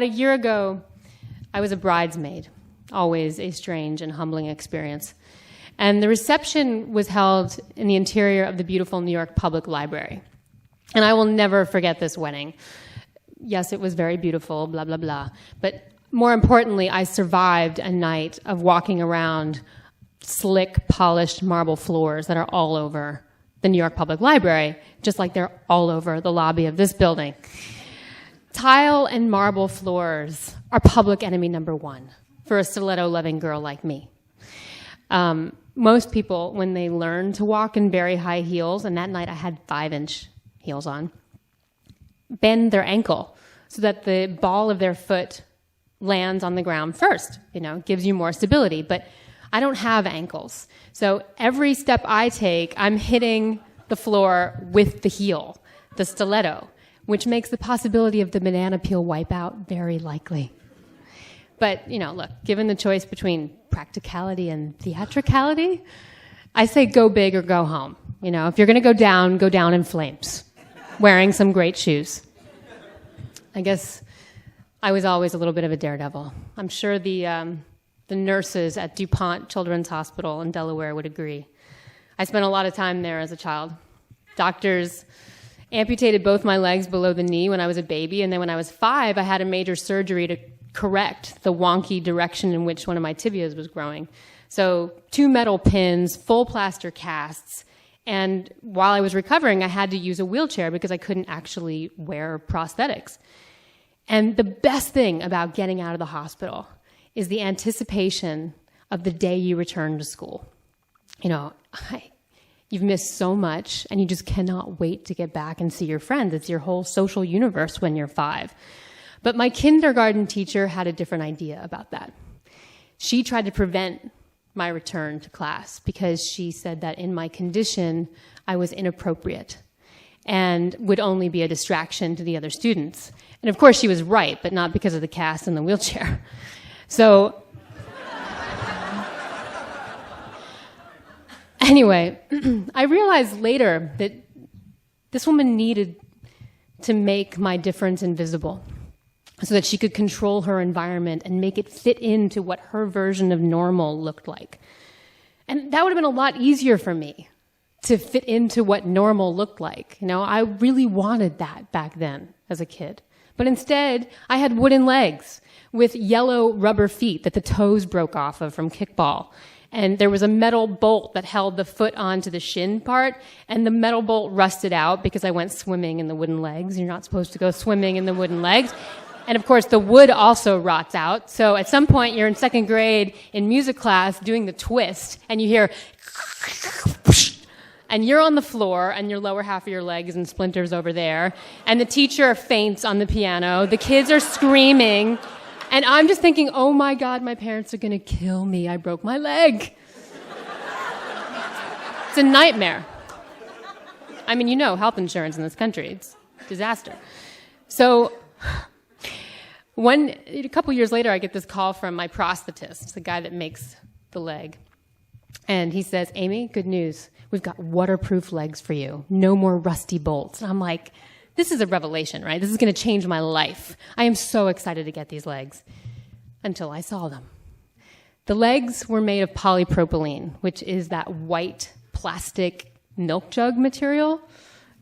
about a year ago, I was a bridesmaid, always a strange and humbling experience. And the reception was held in the interior of the beautiful New York Public Library. And I will never forget this wedding. Yes, it was very beautiful, blah, blah, blah. But more importantly, I survived a night of walking around slick, polished marble floors that are all over the New York Public Library, just like they're all over the lobby of this building. Tile and marble floors are public enemy number one for a stiletto-loving girl like me. Most people, when they learn to walk in very high heels, and that night I had 5-inch heels on, bend their ankle so that the ball of their foot lands on the ground first, gives you more stability. But I don't have ankles. So every step I take, I'm hitting the floor with the heel, the stiletto, which makes the possibility of the banana peel wipeout very likely. But, look, given the choice between practicality and theatricality, I say go big or go home. If you're going to go down in flames, wearing some great shoes. I guess I was always a little bit of a daredevil. I'm sure the nurses at DuPont Children's Hospital in Delaware would agree. I spent a lot of time there as a child. Doctors amputated both my legs below the knee when I was a baby, and then when I was 5, I had a major surgery to correct the wonky direction in which one of my tibias was growing. So 2 metal pins, full plaster casts, and while I was recovering, I had to use a wheelchair because I couldn't actually wear prosthetics. And the best thing about getting out of the hospital is the anticipation of the day you return to school. You've missed so much, and you just cannot wait to get back and see your friends. It's your whole social universe when you're 5. But my kindergarten teacher had a different idea about that. She tried to prevent my return to class because she said that in my condition, I was inappropriate and would only be a distraction to the other students. And of course, she was right, but not because of the cast and the wheelchair. So anyway, I realized later that this woman needed to make my difference invisible so that she could control her environment and make it fit into what her version of normal looked like. And that would have been a lot easier for me to fit into what normal looked like. I really wanted that back then as a kid. But instead, I had wooden legs with yellow rubber feet that the toes broke off of from kickball. And there was a metal bolt that held the foot onto the shin part, and the metal bolt rusted out because I went swimming in the wooden legs. You're not supposed to go swimming in the wooden legs. And of course, the wood also rots out. So at some point, you're in 2nd grade in music class doing the twist, and you hear, and you're on the floor, and your lower half of your leg is in splinters over there, and the teacher faints on the piano. The kids are screaming, and I'm just thinking, oh my God, my parents are going to kill me. I broke my leg. It's a nightmare. I mean, health insurance in this country. It's a disaster. So a couple years later, I get this call from my prosthetist, the guy that makes the leg. And he says, Aimee, good news. We've got waterproof legs for you. No more rusty bolts. And I'm like, this is a revelation, right? This is going to change my life. I am so excited to get these legs. Until I saw them. The legs were made of polypropylene, which is that white plastic milk jug material.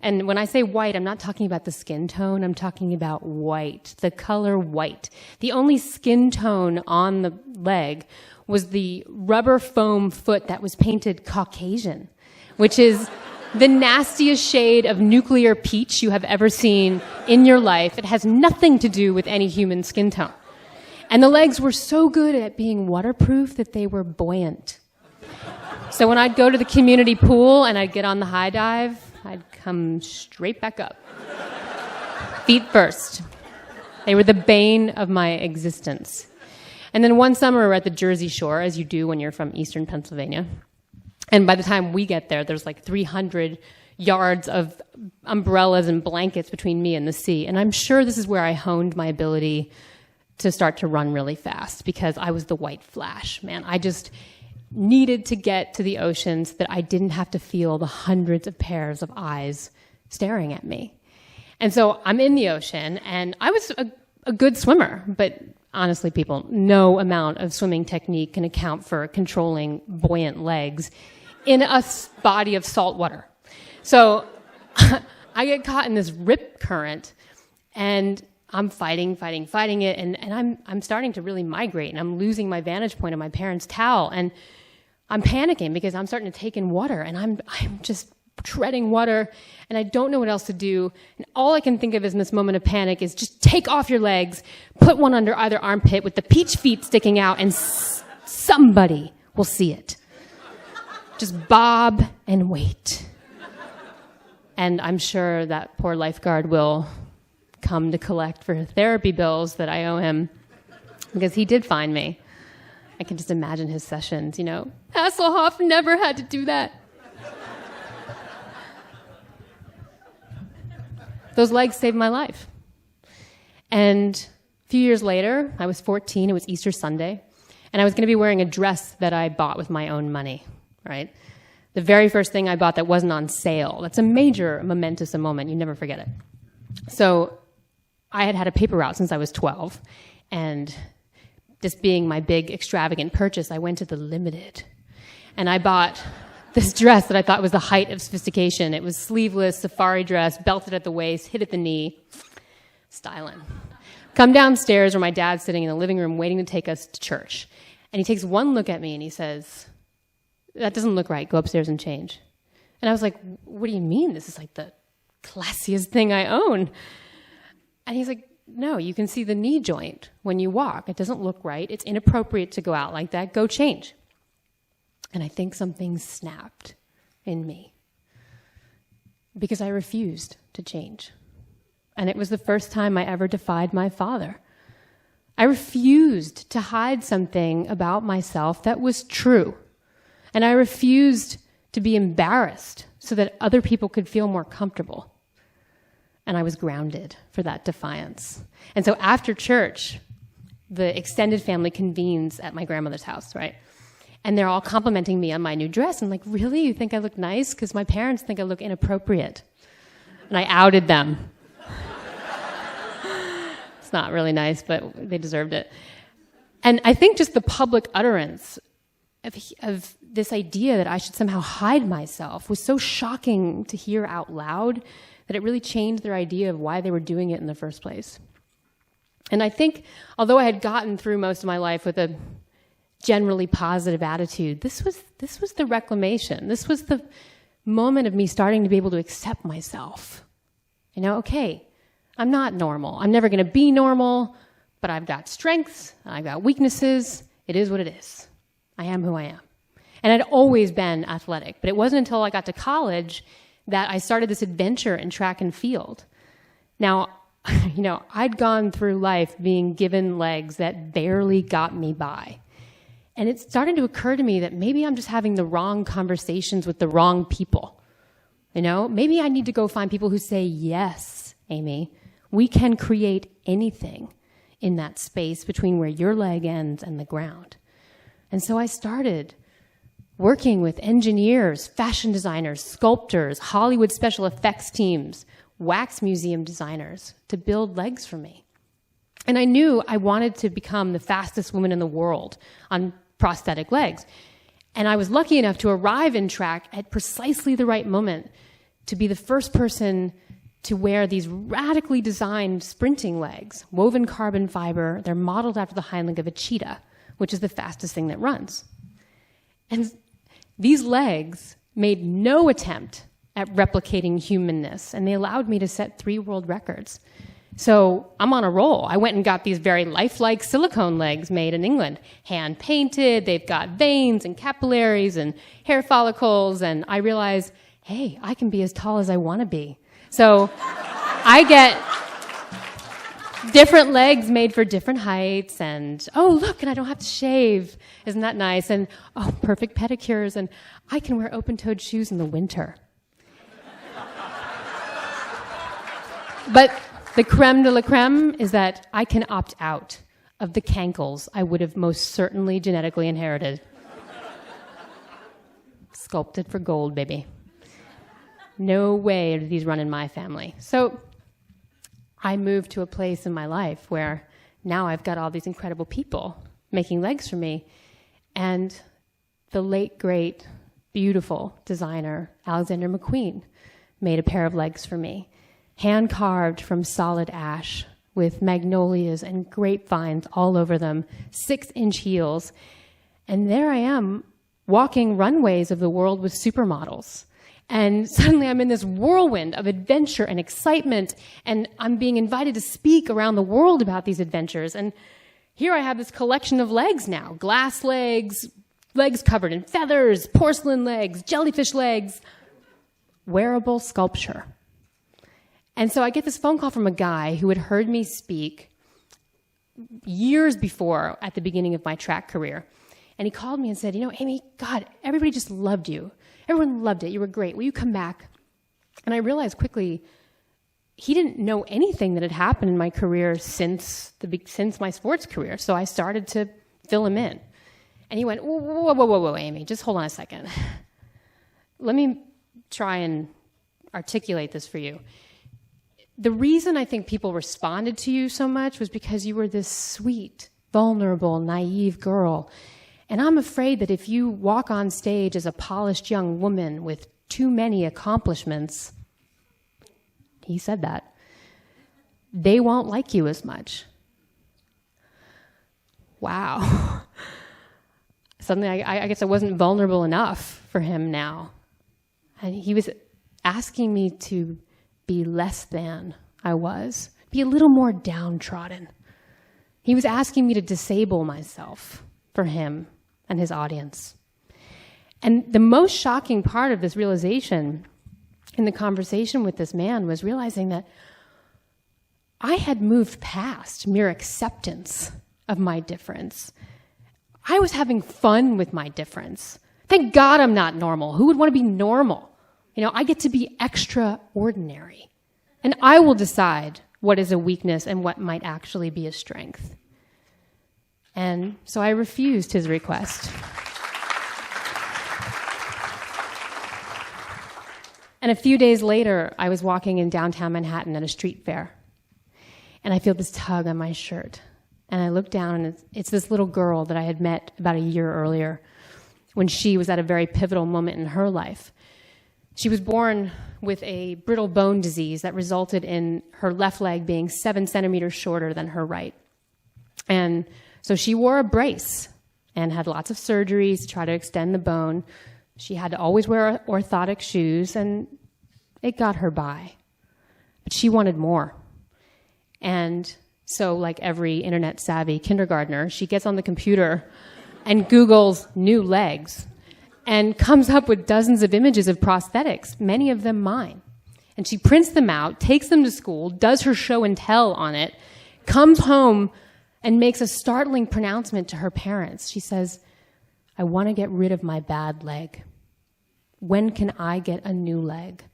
And when I say white, I'm not talking about the skin tone. I'm talking about white, the color white. The only skin tone on the leg was the rubber foam foot that was painted Caucasian, which is the nastiest shade of nuclear peach you have ever seen in your life. It has nothing to do with any human skin tone. And the legs were so good at being waterproof that they were buoyant. So when I'd go to the community pool and I'd get on the high dive, I'd come straight back up. Feet first. They were the bane of my existence. And then one summer we're at the Jersey Shore, as you do when you're from eastern Pennsylvania. And by the time we get there, there's like 300 yards of umbrellas and blankets between me and the sea. And I'm sure this is where I honed my ability to start to run really fast because I was the white flash, man. I just needed to get to the ocean so that I didn't have to feel the hundreds of pairs of eyes staring at me. And so I'm in the ocean, and I was a a good swimmer, but honestly, people, no amount of swimming technique can account for controlling buoyant legs in a body of salt water. So I get caught in this rip current, and I'm fighting it, and I'm starting to really migrate, and I'm losing my vantage point of my parents' towel, and I'm panicking because I'm starting to take in water, and I'm just treading water, and I don't know what else to do. And all I can think of in this moment of panic is just take off your legs, put one under either armpit with the peach feet sticking out, and somebody will see it. Just bob and wait. And I'm sure that poor lifeguard will come to collect for therapy bills that I owe him, because he did find me. I can just imagine his sessions, Hasselhoff never had to do that. Those legs saved my life. And a few years later, I was 14, it was Easter Sunday, and I was going to be wearing a dress that I bought with my own money, right? The very first thing I bought that wasn't on sale. That's a major momentous moment. You never forget it. So I had a paper route since I was 12, and this being my big extravagant purchase, I went to the Limited, and I bought this dress that I thought was the height of sophistication. It was sleeveless, safari dress, belted at the waist, hit at the knee. Styling. Come downstairs where my dad's sitting in the living room waiting to take us to church. And he takes one look at me and he says, "That doesn't look right. Go upstairs and change." And I was like, "What do you mean? This is like the classiest thing I own." And he's like, "No, you can see the knee joint when you walk. It doesn't look right. It's inappropriate to go out like that. Go change." And I think something snapped in me because I refused to change. And it was the first time I ever defied my father. I refused to hide something about myself that was true. And I refused to be embarrassed so that other people could feel more comfortable. And I was grounded for that defiance. And so after church, the extended family convenes at my grandmother's house, right? And they're all complimenting me on my new dress. I'm like, "Really? You think I look nice?" Because my parents think I look inappropriate. And I outed them. It's not really nice, but they deserved it. And I think just the public utterance of this idea that I should somehow hide myself was so shocking to hear out loud that it really changed their idea of why they were doing it in the first place. And I think, although I had gotten through most of my life with a generally positive attitude, this was the reclamation. This was the moment of me starting to be able to accept myself. Okay, I'm not normal. I'm never going to be normal, but I've got strengths, I've got weaknesses. It is what it is. I am who I am. And I'd always been athletic, but it wasn't until I got to college that I started this adventure in track and field. Now, I'd gone through life being given legs that barely got me by. And it started to occur to me that maybe I'm just having the wrong conversations with the wrong people. Maybe I need to go find people who say, "Yes, Aimee, we can create anything in that space between where your leg ends and the ground." And so I started working with engineers, fashion designers, sculptors, Hollywood special effects teams, wax museum designers to build legs for me. And I knew I wanted to become the fastest woman in the world on prosthetic legs. And I was lucky enough to arrive in track at precisely the right moment to be the first person to wear these radically designed sprinting legs, woven carbon fiber. They're modeled after the hind leg of a cheetah, which is the fastest thing that runs. And these legs made no attempt at replicating humanness, and they allowed me to set 3 world records. So I'm on a roll. I went and got these very lifelike silicone legs made in England, hand-painted. They've got veins and capillaries and hair follicles, and I realized, hey, I can be as tall as I want to be. So I get different legs made for different heights, and look, and I don't have to shave. Isn't that nice? And perfect pedicures, and I can wear open-toed shoes in the winter. But the creme de la creme is that I can opt out of the cankles I would have most certainly genetically inherited. Sculpted for gold, baby. No way do these run in my family. So I moved to a place in my life where now I've got all these incredible people making legs for me. And the late, great, beautiful designer, Alexander McQueen, made a pair of legs for me, hand-carved from solid ash with magnolias and grapevines all over them, 6-inch heels. And there I am, walking runways of the world with supermodels. And suddenly I'm in this whirlwind of adventure and excitement, and I'm being invited to speak around the world about these adventures. And here I have this collection of legs now, glass legs, legs covered in feathers, porcelain legs, jellyfish legs, wearable sculpture. And so I get this phone call from a guy who had heard me speak years before at the beginning of my track career. And he called me and said, Aimee, God, everybody just loved you. Everyone loved it. You were great. Will you come back? And I realized quickly he didn't know anything that had happened in my career since my sports career. So I started to fill him in. And he went, whoa, Aimee, just hold on a second. Let me try and articulate this for you. The reason I think people responded to you so much was because you were this sweet, vulnerable, naive girl. And I'm afraid that if you walk on stage as a polished young woman with too many accomplishments, he said that, they won't like you as much. Wow. Suddenly, I guess I wasn't vulnerable enough for him now. And he was asking me to be less than I was, be a little more downtrodden. He was asking me to disable myself for him and his audience. And the most shocking part of this realization in the conversation with this man was realizing that I had moved past mere acceptance of my difference. I was having fun with my difference. Thank God I'm not normal. Who would want to be normal? I get to be extraordinary. And I will decide what is a weakness and what might actually be a strength. And so I refused his request. And a few days later, I was walking in downtown Manhattan at a street fair. And I feel this tug on my shirt. And I look down, and it's this little girl that I had met about a year earlier when she was at a very pivotal moment in her life. She was born with a brittle bone disease that resulted in her left leg being 7 centimeters shorter than her right. And so she wore a brace and had lots of surgeries to try to extend the bone. She had to always wear orthotic shoes, and it got her by. But she wanted more. And so, like every internet-savvy kindergartner, she gets on the computer and Googles new legs and comes up with dozens of images of prosthetics, many of them mine. And she prints them out, takes them to school, does her show and tell on it, comes home and makes a startling pronouncement to her parents. She says, I want to get rid of my bad leg. When can I get a new leg?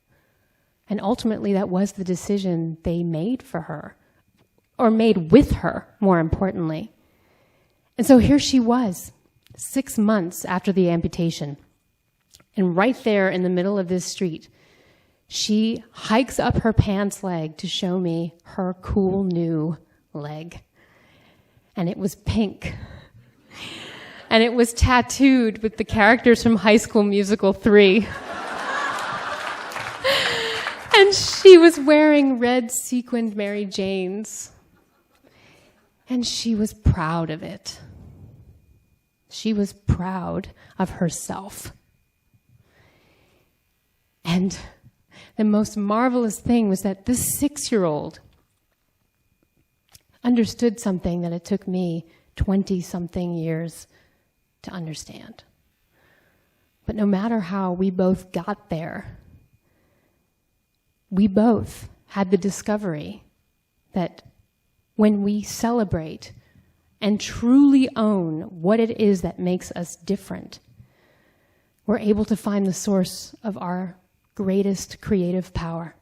And ultimately, that was the decision they made for her, or made with her, more importantly. And so here she was, 6 months after the amputation. And right there in the middle of this street, she hikes up her pants leg to show me her cool new leg. And it was pink. And it was tattooed with the characters from High School Musical 3. And she was wearing red sequined Mary Janes. And she was proud of it. She was proud of herself. And the most marvelous thing was that this 6-year-old understood something that it took me 20-something years to understand. But no matter how we both got there, we both had the discovery that when we celebrate and truly own what it is that makes us different, we're able to find the source of our greatest creative power.